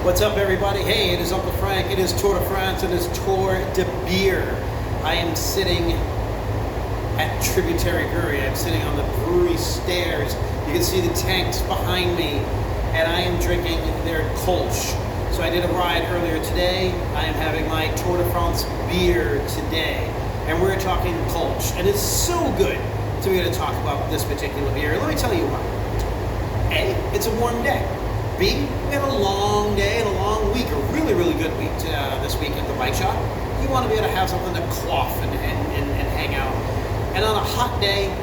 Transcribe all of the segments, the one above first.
What's up, everybody? Hey, it is Uncle Frank. It is Tour de France. It is Tour de Beer. I am sitting at Tributary Brewery. I'm sitting on the brewery stairs. You can see the tanks behind me, and I am drinking their Kolsch. So I did a ride earlier today. I am having my Tour de France beer today, and we're talking Kolsch. And it's so good to be able to talk about this particular beer. Let me tell you why. A, it's a warm day. B, we had a long day and a long week, a really, really good week this week at the bike shop. You want to be able to have something to quaff and hang out. And on a hot day,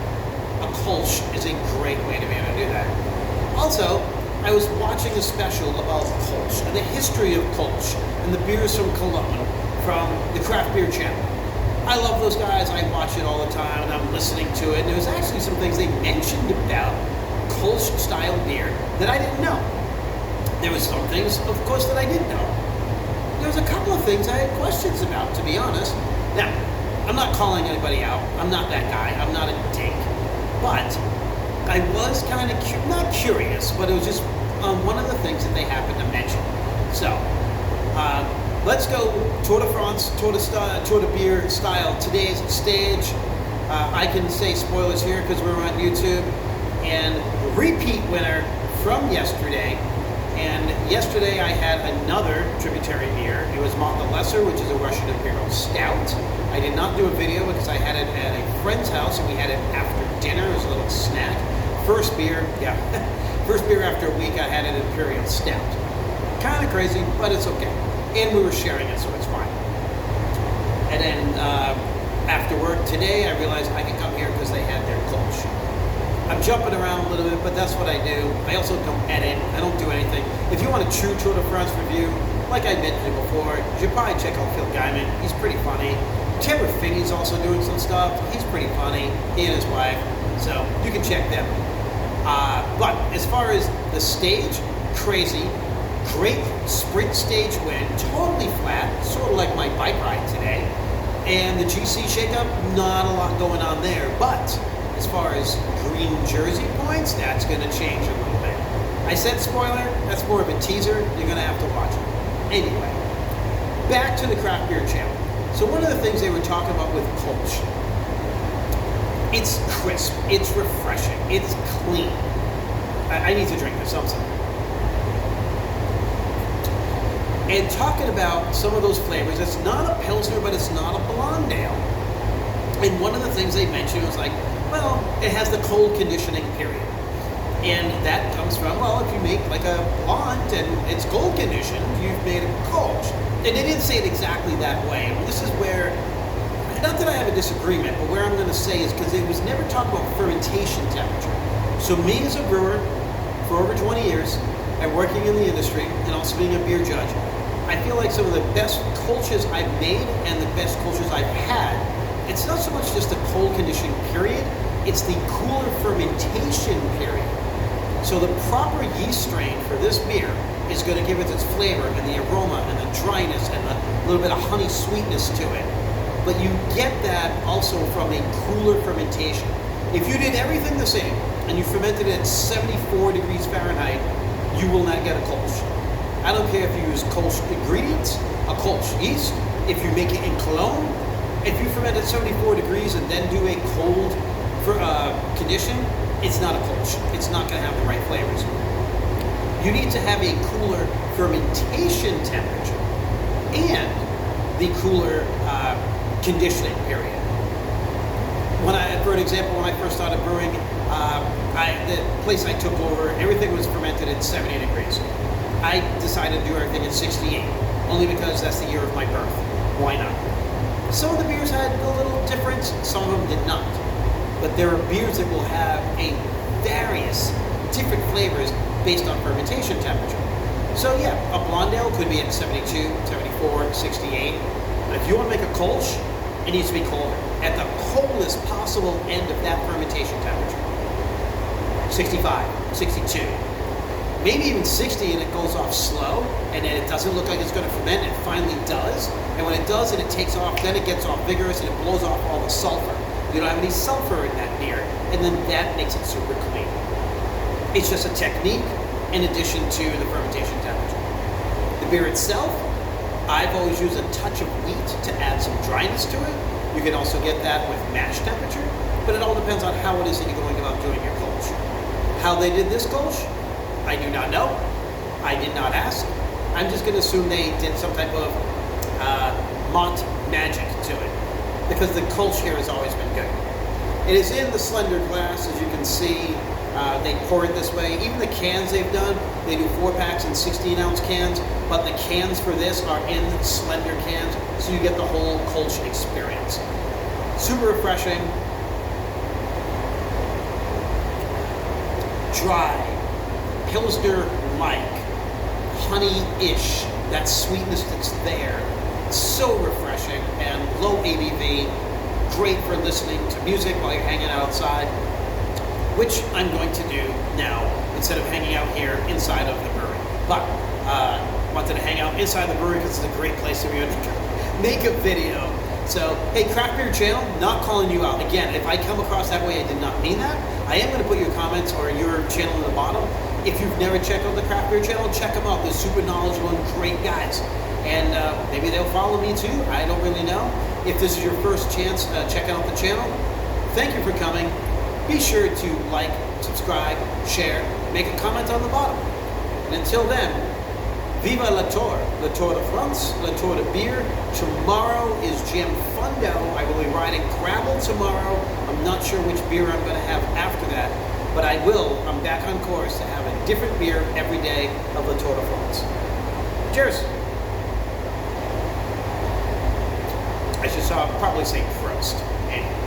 a Kolsch is a great way to be able to do that. Also, I was watching a special about Kolsch and the history of Kolsch and the beers from Cologne from the Craft Beer Channel. I love those guys. I watch it all the time and I'm listening to it. And there was actually some things they mentioned about Kolsch style beer that I didn't know. There was some things, of course, that I didn't know. There was a couple of things I had questions about, to be honest. Now, I'm not calling anybody out. I'm not that guy. I'm not a dick. But I was kind of, not curious, but it was just one of the things that they happened to mention. So, let's go Tour de France, Tour de Beer style. Today's stage. I can say spoilers here because we're on YouTube. And repeat winner from yesterday. And yesterday I had another Tributary beer. It was Mont the Lesser, which is a Russian Imperial Stout. I did not do a video because I had it at a friend's house and we had it after dinner as a little snack. First beer after a week I had an Imperial Stout. Kind of crazy, but it's okay. And we were sharing it, so it's fine. And then after work today, I realized I could come here because they had their Kolsch. I'm jumping around a little bit, but that's what I do. I also don't edit. I don't do anything. If you want a true Tour de France review, like I mentioned before, you should probably check out Phil Guyman. He's pretty funny. Taylor Finney's also doing some stuff. He's pretty funny. He and his wife. So you can check them. But as far as the stage, crazy. Great sprint stage win. Totally flat. Sort of like my bike ride today. And the GC shakeup, not a lot going on there. But as far as green jersey points, that's going to change a little bit. I said spoiler, that's more of a teaser. You're going to have to watch it. Anyway, back to the Craft Beer Channel. So one of the things they were talking about with Kolsch, it's crisp, it's refreshing, it's clean. I need to drink this, I'm sorry. And talking about some of those flavors, it's not a Pilsner, but it's not a blonde ale. And one of the things they mentioned was like, well, it has the cold conditioning period. And that comes from, well, if you make like a blonde and it's cold conditioned, you've made a Kolsch. And they didn't say it exactly that way. And this is where, not that I have a disagreement, but where I'm going to say is because it was never talked about fermentation temperature. So me as a brewer for over 20 years and working in the industry and also being a beer judge, I feel like some of the best Kolsches I've made and the best Kolsches I've had, it's not so much just the cold conditioning period, it's the cooler fermentation period. So the proper yeast strain for this beer is going to give it its flavor and the aroma and the dryness and a little bit of honey sweetness to it. But you get that also from a cooler fermentation. If you did everything the same and you fermented it at 74 degrees Fahrenheit, you will not get a Kolsch. I don't care if you use Kolsch ingredients, a Kolsch yeast, if you make it in Cologne. If you ferment at 74 degrees and then do a cold condition, it's not a Kolsch. It's not going to have the right flavors. You need to have a cooler fermentation temperature and the cooler conditioning period. For an example, when I first started brewing, the place I took over, everything was fermented at 70 degrees. I decided to do everything at 68, only because that's the year of my birth. Why not? Some of the beers had a little difference, some of them did not. But there are beers that will have a various different flavors based on fermentation temperature. So yeah, a blonde ale could be at 72, 74, 68. But if you want to make a Kolsch, it needs to be colder, at the coldest possible end of that fermentation temperature. 65, 62. Maybe even 60 and it goes off slow and then it doesn't look like it's going to ferment and it finally does. And when it does and it takes off, then it gets off vigorous and it blows off all the sulfur. You don't have any sulfur in that beer, and then that makes it super clean. It's just a technique in addition to the fermentation temperature. beer itself, I've always used a touch of wheat to add some dryness to it. You can also get that with mash temperature, but it all depends on how it is that you're going about doing your Kolsch. How they did this Kolsch, I do not know. I did not ask. I'm just going to assume they did some type of Mont magic to it, because the Kolsch here has always been good. It is in the slender glass, as you can see. They pour it this way. Even the cans they've done, they do 4-packs and 16-ounce cans, but the cans for this are in slender cans, so you get the whole Kolsch experience. Super refreshing. Dry. Pilsner-like. Honey-ish. That sweetness that's there. So refreshing and low ABV. Great for listening to music while you're hanging outside, which I'm going to do now instead of hanging out here inside of the brewery. But wanted to hang out inside the brewery because it's a great place to be able to make a video. So, hey, Craft Beer Channel, not calling you out. Again, if I come across that way, I did not mean that. I am going to put your comments or your channel in the bottom. If you've never checked out the Craft Beer Channel, check them out. They're super knowledgeable and great guys. And maybe they'll follow me too. I don't really know. If this is your first chance checking out the channel, thank you for coming. Be sure to like, subscribe, share, make a comment on the bottom. And until then, viva la Tour de France, la Tour de Beer. Tomorrow is Jam Fundo. I will be riding gravel tomorrow. I'm not sure which beer I'm going to have after that, but I'm back on course to have a different beer every day of the Tour de France. Cheers. I should probably say Prost. Anyway.